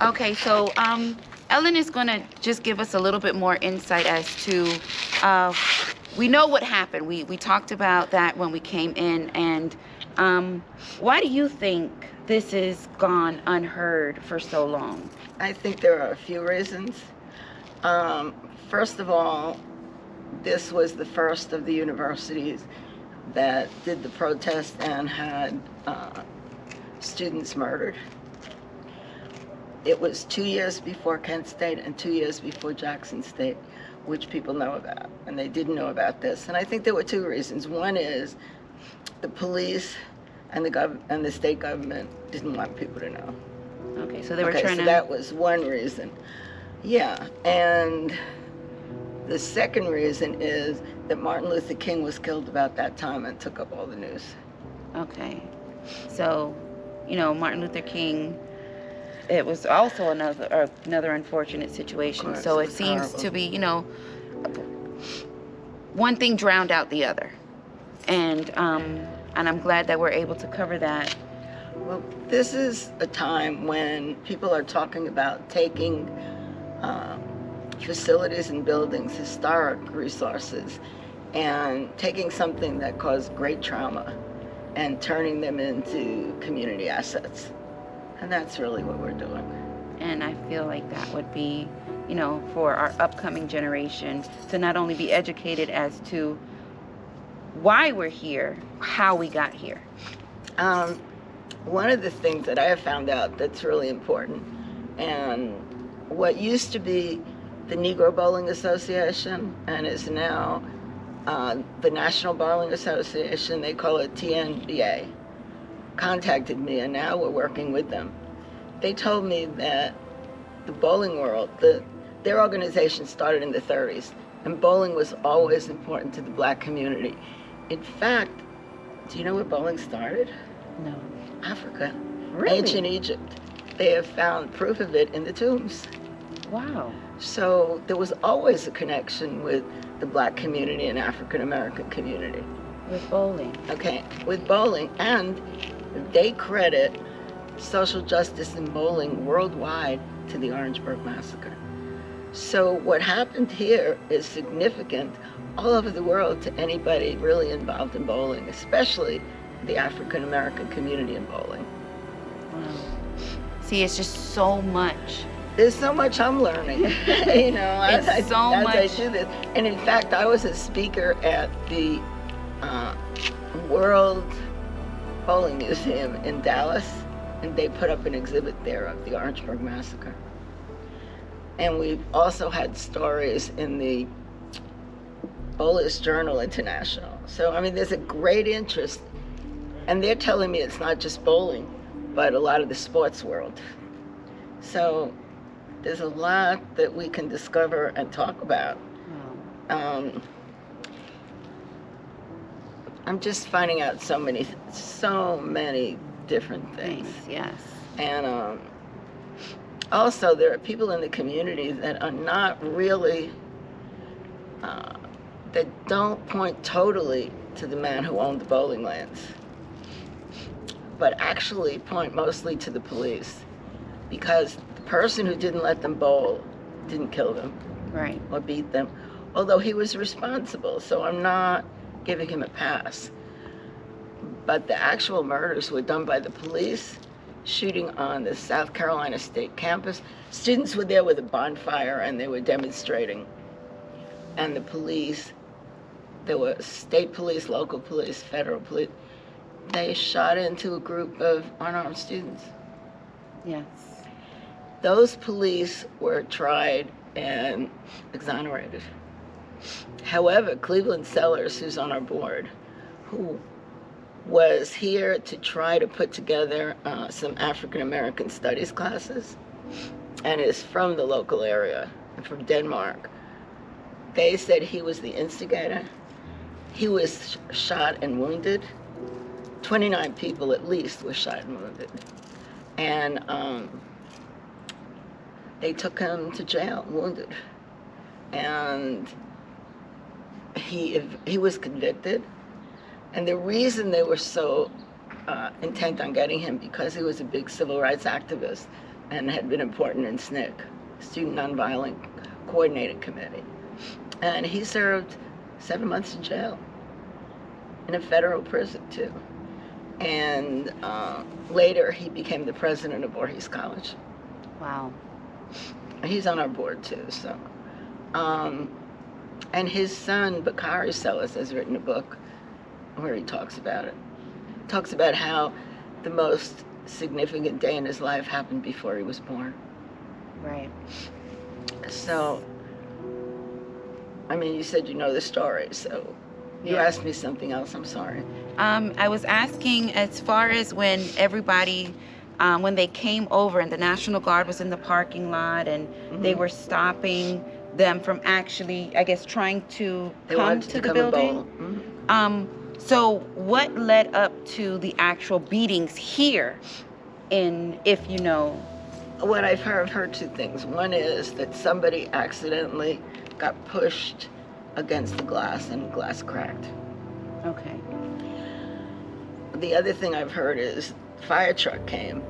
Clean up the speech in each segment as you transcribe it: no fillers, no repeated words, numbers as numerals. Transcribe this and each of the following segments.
Okay, so Ellen is going to just give us a little bit more insight as to, we know what happened. We talked about that when we came in, and why do you think this has gone unheard for so long? I think there are a few reasons. First of all, this was the first of the universities that did the protest and had students murdered. It was 2 years before Kent State and 2 years before Jackson State, which people know about, and they didn't know about this. And I think there were two reasons. One is the police and the state government didn't want people to know. Okay, so they were trying so to... that was one reason. Yeah, and the second reason is that Martin Luther King was killed about that time and took up all the news. Okay, so, you know, Martin Luther King, it was also another unfortunate situation. Course, so it seems horrible. to be, you know, one thing drowned out the other. And I'm glad that we're able to cover that. Well, this is a time when people are talking about taking facilities and buildings, historic resources, and taking something that caused great trauma and turning them into community assets. And that's really what we're doing. And I feel like that would be, you know, for our upcoming generation to not only be educated as to why we're here, how we got here. One of the things that I have found out that's really important, and what used to be the Negro Bowling Association and is now the National Bowling Association, they call it TNBA, contacted me, and now we're working with them. They told me that the bowling world, their organization started in the 30s, and bowling was always important to the black community. In fact, do you know where bowling started? No. Africa. Really? Ancient Egypt. They have found proof of it in the tombs. Wow. So there was always a connection with the black community and African American community. With bowling. Okay, with bowling, and they credit social justice in bowling worldwide to the Orangeburg Massacre. So what happened here is significant all over the world to anybody really involved in bowling, especially the African American community in bowling. Wow. See, it's just so much. There's so much I'm learning, you know, as I do this. And in fact, I was a speaker at the World Bowling Museum in Dallas, and they put up an exhibit there of the Orangeburg Massacre. And we've also had stories in the Bowlers Journal International. So, I mean, there's a great interest, and they're telling me it's not just bowling, but a lot of the sports world. So there's a lot that we can discover and talk about. I'm just finding out so many different things. Yes. And also there are people in the community that are not really, that don't point totally to the man who owned the bowling lanes, but actually point mostly to the police, because the person who didn't let them bowl didn't kill them, right, or beat them, although he was responsible, so I'm not giving him a pass. But the actual murders were done by the police, shooting on the South Carolina State campus. Students were there with a bonfire and they were demonstrating. And the police, there were state police, local police, federal police, they shot into a group of unarmed students. Yes. Those police were tried and exonerated. However, Cleveland Sellers, who's on our board, who was here to try to put together some African American studies classes, and is from the local area, from Denmark, they said he was the instigator. He was shot and wounded. 29 people at least were shot and wounded. And they took him to jail, wounded. And he was convicted. And the reason they were so intent on getting him, because he was a big civil rights activist, and had been important in SNCC, Student Nonviolent Coordinating Committee. And he served 7 months in jail, in a federal prison too. And later he became the president of Voorhees College. Wow. He's on our board too, so. And his son, Bakari Sellis, has written a book where he talks about it. Talks about how the most significant day in his life happened before he was born. Right. So, I mean, you said you know the story, so you Yeah. asked me something else, I'm sorry. I was asking as far as when everybody, when they came over and the National Guard was in the parking lot and they were stopping them from actually, I guess, trying to They come wanted to the come and building. bowl. Mhm. So what led up to the actual beatings here in, if you know? What I've heard two things. One is that somebody accidentally got pushed against the glass and glass cracked. Okay. The other thing I've heard is fire truck came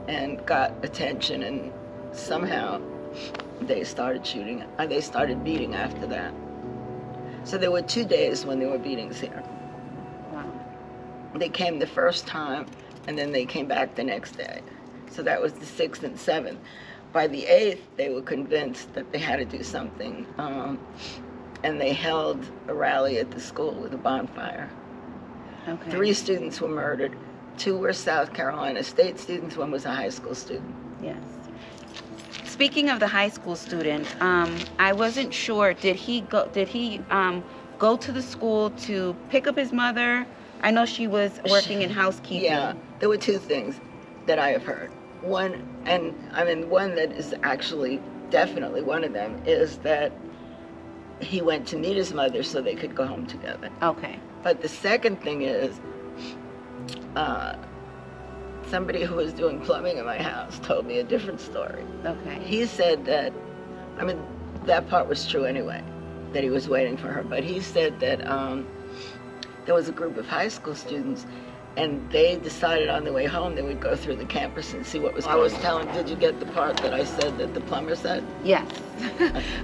and got attention, and somehow they started shooting. They started beating after that. So there were 2 days when there were beatings here. Wow. They came the first time, and then they came back the next day. So that was the 6th and 7th. By the 8th, they were convinced that they had to do something, and they held a rally at the school with a bonfire. Okay. 3 students were murdered. 2 were South Carolina State students. 1 was a high school student. Yes. Speaking of the high school student, I wasn't sure. Did he go to the school to pick up his mother? I know she was working in housekeeping. Yeah, there were 2 things that I have heard. One, and I mean one that is actually definitely one of them, is that he went to meet his mother so they could go home together. Okay. But the second thing is, somebody who was doing plumbing in my house told me a different story. Okay. He said that, I mean, that part was true anyway, that he was waiting for her, but he said that there was a group of high school students, and they decided on the way home they would go through the campus and see what was going on. I was telling, did you get the part that I said that the plumber said? Yes.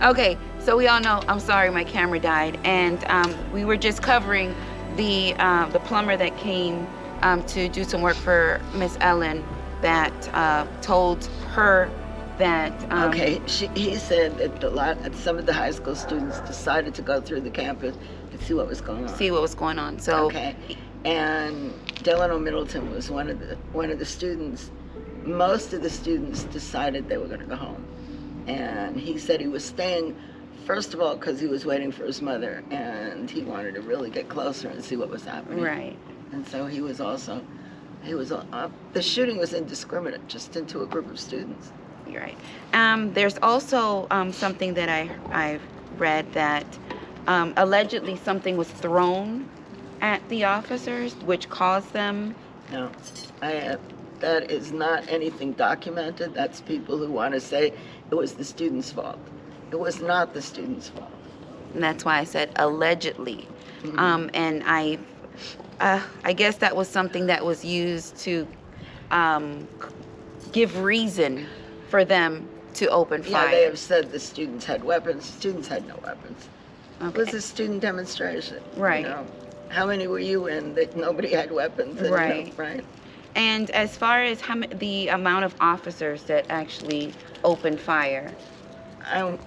Okay, so we all know, I'm sorry, my camera died, and we were just covering the plumber that came to do some work for Miss Ellen that told her that... Okay, he said that some of the high school students decided to go through the campus and see what was going on. See what was going on, so... Okay, and Delano Middleton was one of the students. Most of the students decided they were going to go home, and he said he was staying, first of all, because he was waiting for his mother, and he wanted to really get closer and see what was happening. Right. And so he was the shooting was indiscriminate, just into a group of students. You're right. There's also something that I've read that allegedly something was thrown at the officers, which caused them... No, that is not anything documented. That's people who want to say it was the student's fault. It was not the student's fault. And that's why I said allegedly. Mm-hmm. And I guess that was something that was used to give reason for them to open fire. Yeah, they have said the students had weapons. Students had no weapons. Okay. It was a student demonstration. Right. You know? How many were you in that nobody had weapons? And, Right. You know, right. And as far as the amount of officers that actually opened fire? I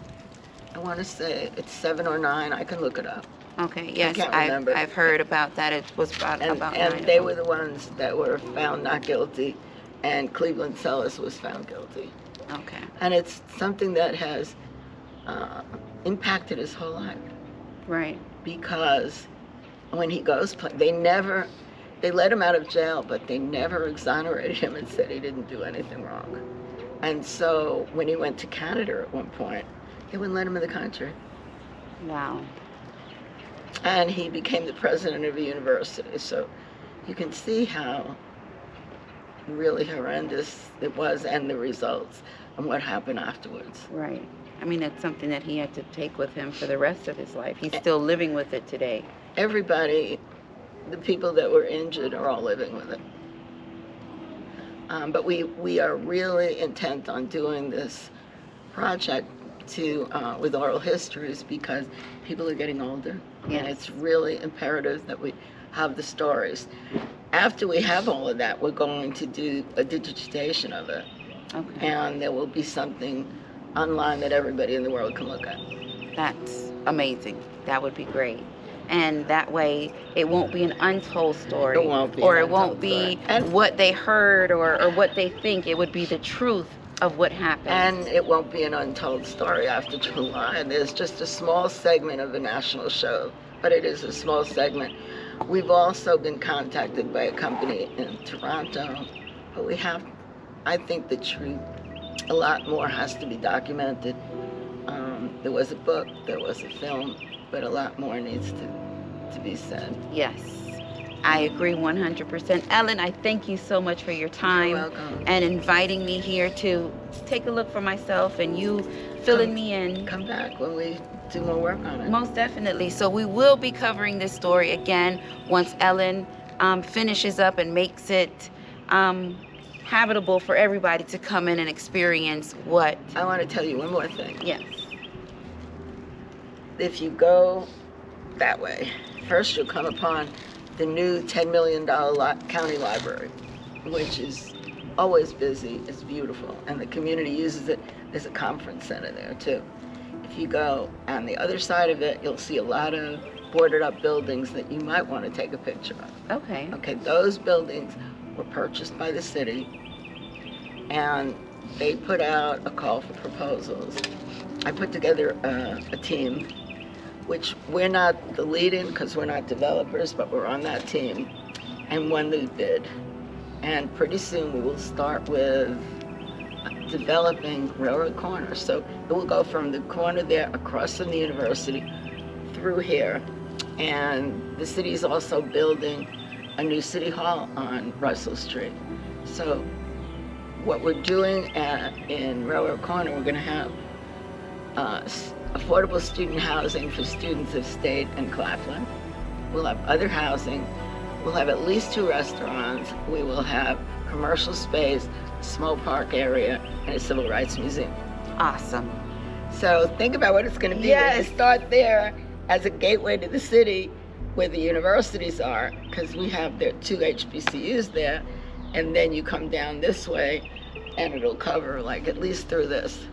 want to say it's 7 or 9. I can look it up. Okay, yes, can't remember. I've heard about that. It was about 9 And they were the ones that were found not guilty, and Cleveland Sellis was found guilty. Okay. And it's something that has impacted his whole life. Right. Because when he goes, they let him out of jail, but they never exonerated him and said he didn't do anything wrong. And so when he went to Canada at one point, they wouldn't let him in the country. Wow. And he became the president of a university. So you can see how really horrendous it was, and the results and what happened afterwards. Right. I mean, it's something that he had to take with him for the rest of his life. He's still living with it today. Everybody, the people that were injured are all living with it. But we are really intent on doing this project with oral histories because people are getting older, Yes. and it's really imperative that we have the stories. After we have all of that, we're going to do a digitization of it, Okay. and there will be something online that everybody in the world can look at. That's amazing. That would be great. And that way, it won't be an untold story. It won't be or an it won't untold be story. And- what they heard or what they think. It would be the truth of what happened. And it won't be an untold story after July. There's just a small segment of a national show, but it is a small segment. We've also been contacted by a company in Toronto, but I think the truth, a lot more has to be documented. There was a book, there was a film, but a lot more needs to be said. Yes, I agree 100%. Ellen, I thank you so much for your time. You're welcome. And inviting me here to take a look for myself and you filling me in. Come back when we do more work on it. Most definitely. So we will be covering this story again once Ellen finishes up and makes it habitable for everybody to come in and experience what. I want to tell you one more thing. Yes. If you go that way, first you'll come upon the new $10 million county library, which is always busy. It's beautiful, and the community uses it. There's a conference center there too. If you go on the other side of it, you'll see a lot of boarded up buildings that you might want to take a picture of. Okay. Okay, those buildings were purchased by the city, and they put out a call for proposals. I put together a team, which we're not the lead in because we're not developers, but we're on that team, and won the bid. And pretty soon we will start with developing Railroad Corner. So it will go from the corner there across from the university through here. And the city is also building a new city hall on Russell Street. So what we're doing in Railroad Corner, we're going to have affordable student housing for students of State and Claflin. We'll have other housing. We'll have at least 2 restaurants. We will have commercial space, a small park area, and a civil rights museum. Awesome. So think about what it's going to be. Yes. We're going to start there as a gateway to the city where the universities are, because we have their 2 HBCUs there, and then you come down this way and it'll cover like at least through this.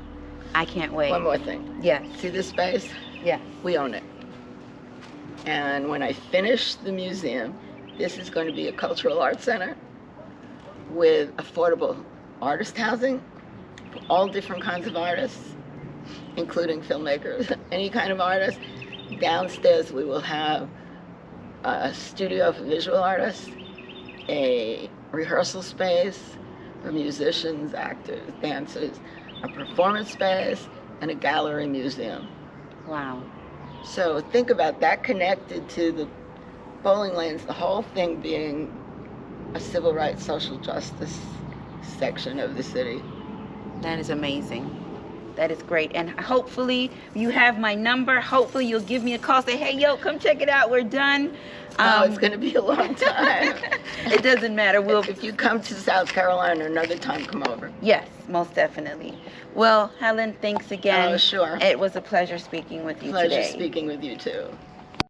I can't wait. One more thing. Yes. See this space? Yes. We own it. And when I finish the museum, this is going to be a cultural arts center with affordable artist housing for all different kinds of artists, including filmmakers, any kind of artist. Downstairs we will have a studio for visual artists, a rehearsal space for musicians, actors, dancers, a performance space, and a gallery museum. Wow. So think about that connected to the bowling lanes, the whole thing being a civil rights, social justice section of the city. That is amazing. That is great. And hopefully you have my number. Hopefully you'll give me a call. Say, hey, yo, come check it out. We're done. Oh, it's going to be a long time. It doesn't matter. If you come to South Carolina another time, come over. Yes, most definitely. Well, Helen, thanks again. Oh, sure. It was a pleasure speaking with you Pleasure today. speaking with you, too.